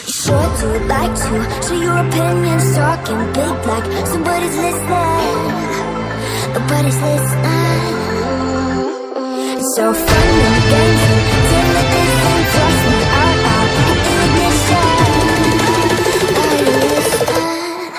Sure to like to share your opinions, talking big like somebody's listening. Nobody's listening. It's so fun and games until the distance trust me out in the ignition. Are you listening?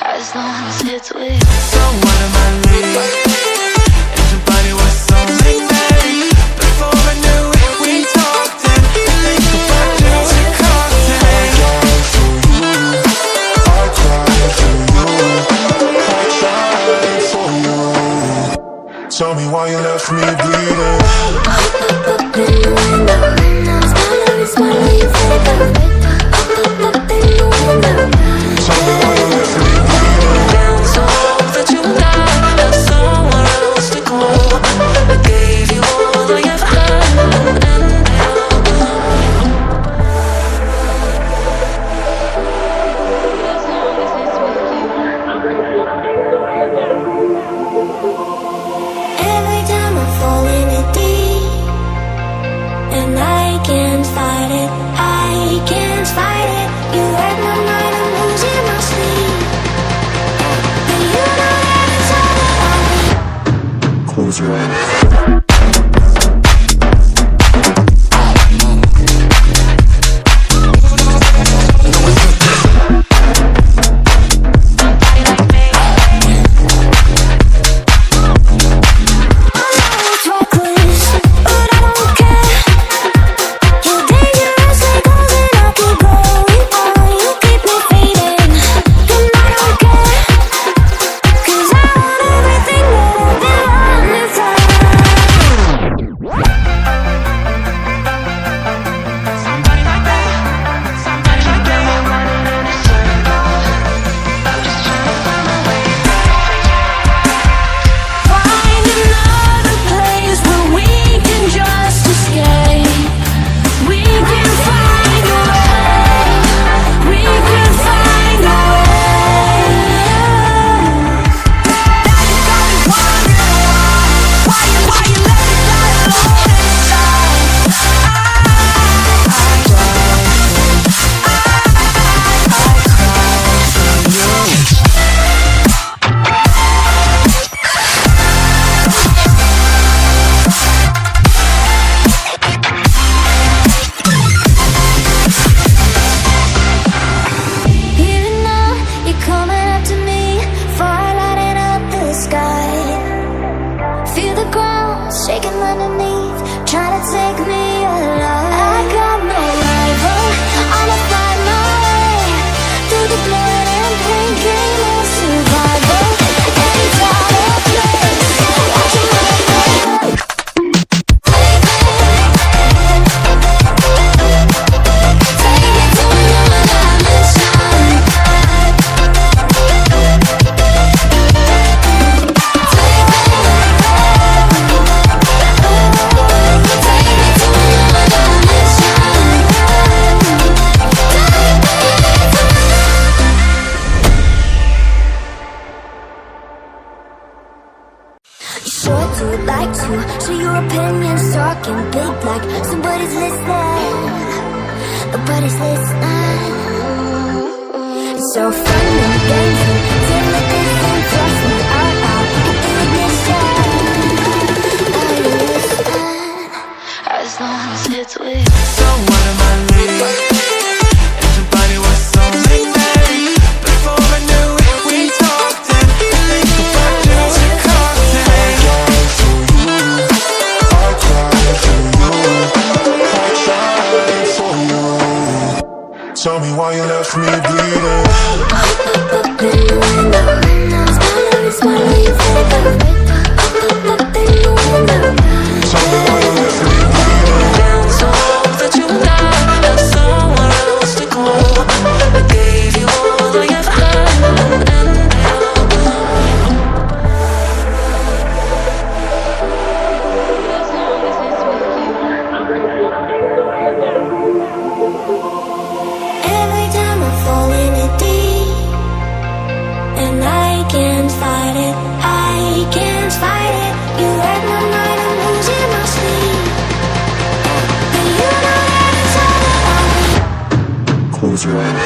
As long as it's with you. So what am I leaving? And your body was so magnetic. Before I knew it, we talked and think about just a cocktail. I cried for you. Tell me why you left me bleeding. Tell me why you left me bleeding. Down so that you died, have somewhere else to go. I gave you all I ever had, and every time I fall in it deep, and I can't fight it, I can't fight it. You wreck my mind, I'm losing my sleep. But you know that it's all about me. close your eyes. Shaking underneath, trying to take me alive. I got no rival, I'ma find my way through the blood and pain, game of survival. Any time or place, watching my life. Take me to another dimension. Sure to like to share your opinions, talking big like somebody's listening. Nobody's listening. It's so fun and games until the distance trust me out in the ignition. Are you listening? As long as it's with you. So what am I leaving? And your body was so magnetic. Before I knew it, we talked and think about just a cocktail. I cried for you. Tell me why you left me bleeding. Tell me why you left me bleeding. Down so that you died, have somewhere else to go. I gave you all I ever had, and every time I fall in it deep, and I can't fight it, I can't close your eyes.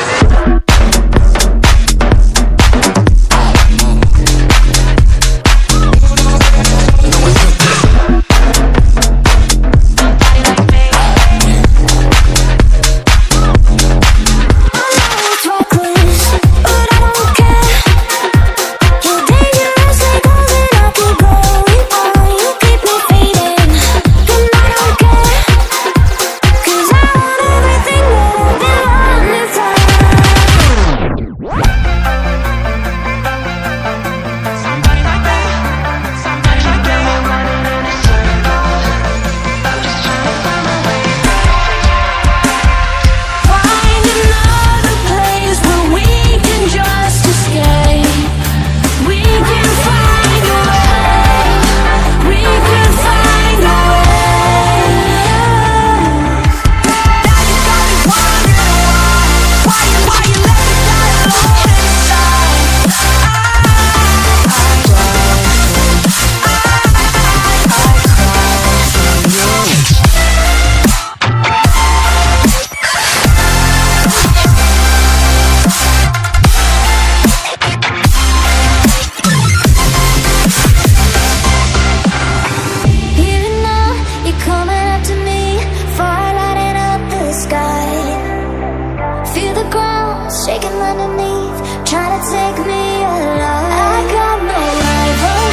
Shaking underneath, trying to take me alive. I got no rival,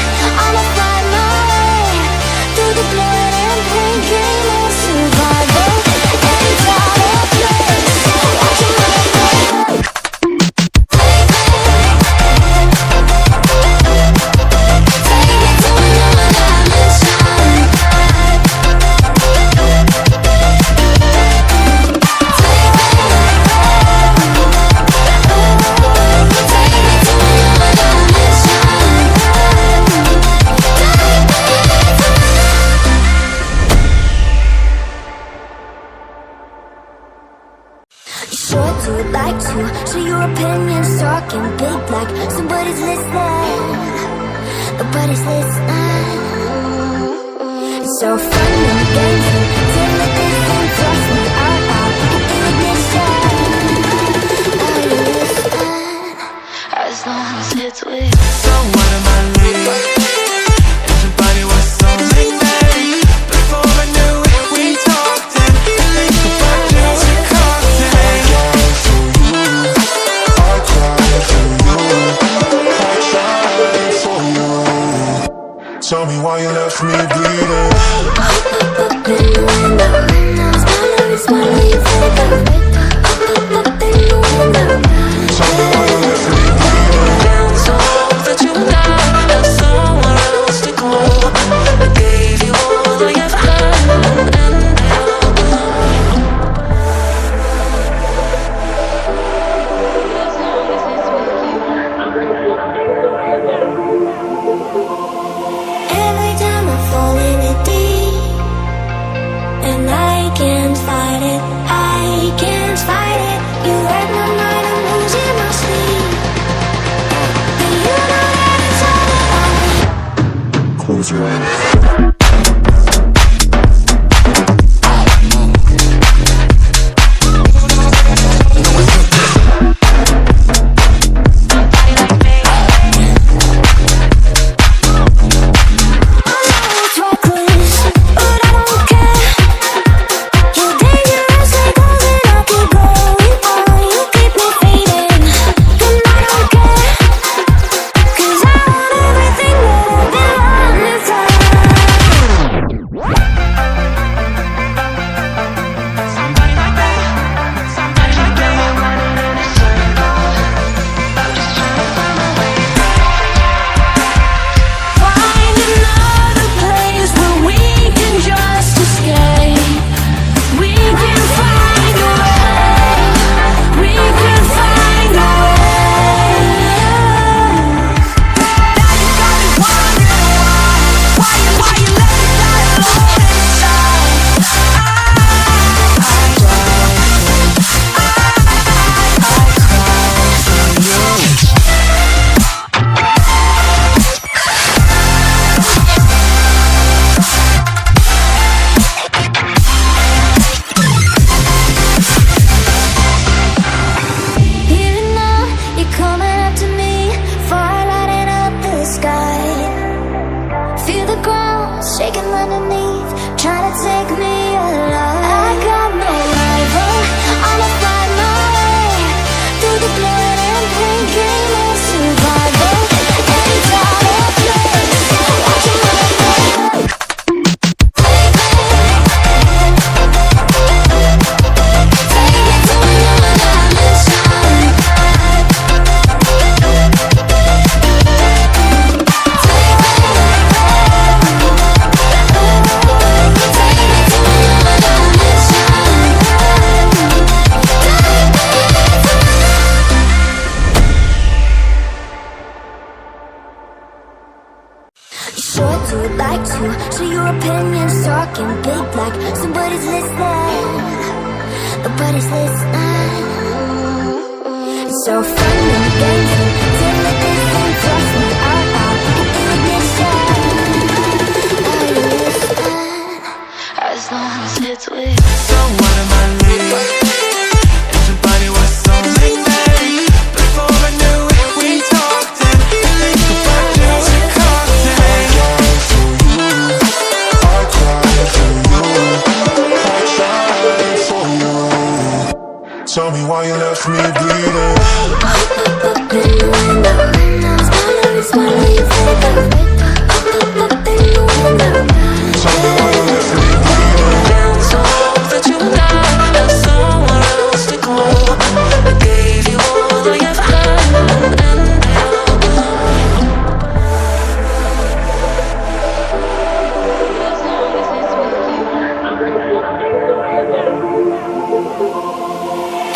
I'ma find my way through the blood and pain, game of survival. Any time or place, watching my life. Take me to another dimension. Sure to like to share your opinions, talking big like somebody's listening. Nobody's listening. It's so fun and games until the distance trust me out in the ignition. Are you listening? As long as it's with you. So what am I leaving? Everybody was so magnetic. Before I knew it, we talked and think about you and cocktail. Tell me why you left me bleeding. When nobody's listening. It's so fun and games till it isn't. Trust me, out ignition. Are you listening? As long as it's with someone in my league. If your body was only made before I knew it, we talked and think about you and cocktail. I cried for you. Tell me why you left me bleeding. Up in the window, smiling, you fake up. Up in the window. Tell me why you left me bleeding. Down so that you died, had somewhere else to go. I gave you all I ever had, and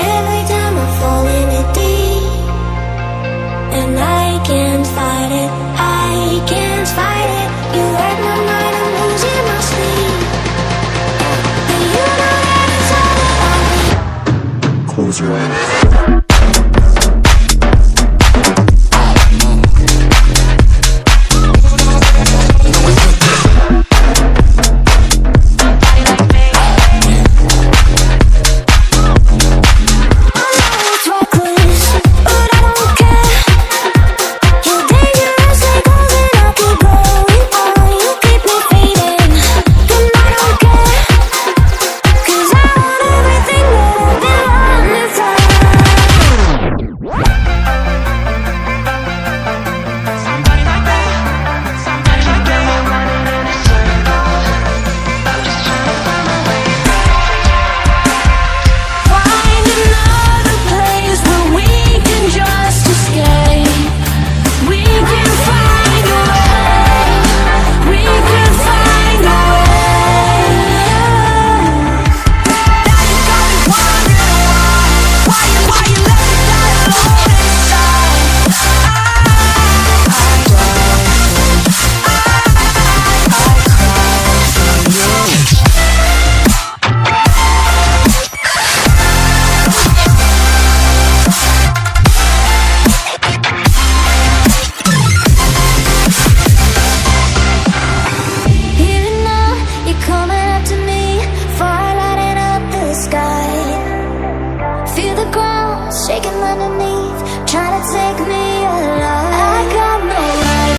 Every time I fall in it deep, and I can't fight it, I can't fight it. You hurt my mind, I'm losing my sleep. And you know that it's all about me. Close your eyes.